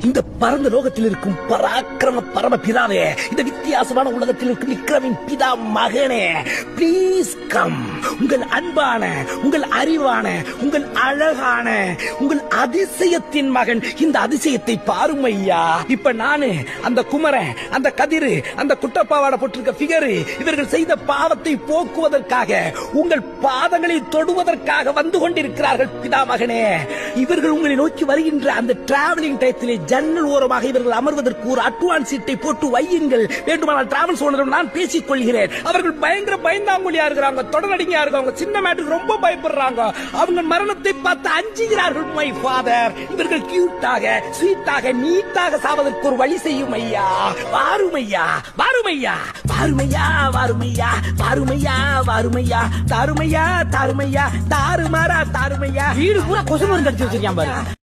இந்த பரந்த லோகத்தில் இருக்கும் பராக்கிரம பரம பிதாவே, இந்த வித்தியாசமான உலகத்தில் இருக்கும் விக்ரமின் பிதா மகனே, ப்ளீஸ் கம். உங்கள் அன்பான, உங்கள் அறிவான, உங்கள் அழகான, உங்கள் அதிசயத்தின் மகன் இந்த அதிசயத்தை பாரும் ஐயா. இப்ப நானு அந்த குமரன், அந்த கதிரு, அந்த குட்டப்பாவாட போட்டிருக்க பிகரு, இவர்கள் செய்த பாவத்தை போக்குவதற்காக, உங்கள் பாதங்களை தொடுவதற்காக வந்து கொண்டிருக்கிறார்கள் பிதா மகனே. இவர்கள் உங்களை நோக்கி வருகின்ற அந்த டிராவலிங் டயத்திலே ஜன்னல் ஓரமாக இவர்கள் அமர்வதற்கு ஒரு அட்வான்ஸ் சீட்டை போட்டு வையுங்கள். வேண்டுமானால் டிராவல்ஸ் ஓனரிடம் நான் பேசிக் கொள்கிறேன். அவர்கள் பயங்கர பயந்தாங்குழியா இருக்கிறாங்க, தொடர்நடிகையா இருக்காங்க, சின்ன மேட்டுக்கு ரொம்ப பயப்படுறாங்க. அவங்க மரணத்தை பார்த்து அஞ்சுகிறார்கள் மை ஃபாதர். இவர்கள் கியூட்டாக, ஸ்வீட்டாக, நீட்டாக சாவதற்கு ஒரு வழி செய்யும் ஐயா. வாருமையா, வாருமையா, வாருமையா, வாருமையா, வாருமையா, வாருமையா, தாருமையா, தாருமையா, தாறுமாறா தாருமையா. வீடு பூரா கொசு மருந்து அடிச்சு வச்சிருக்கான் பாரு.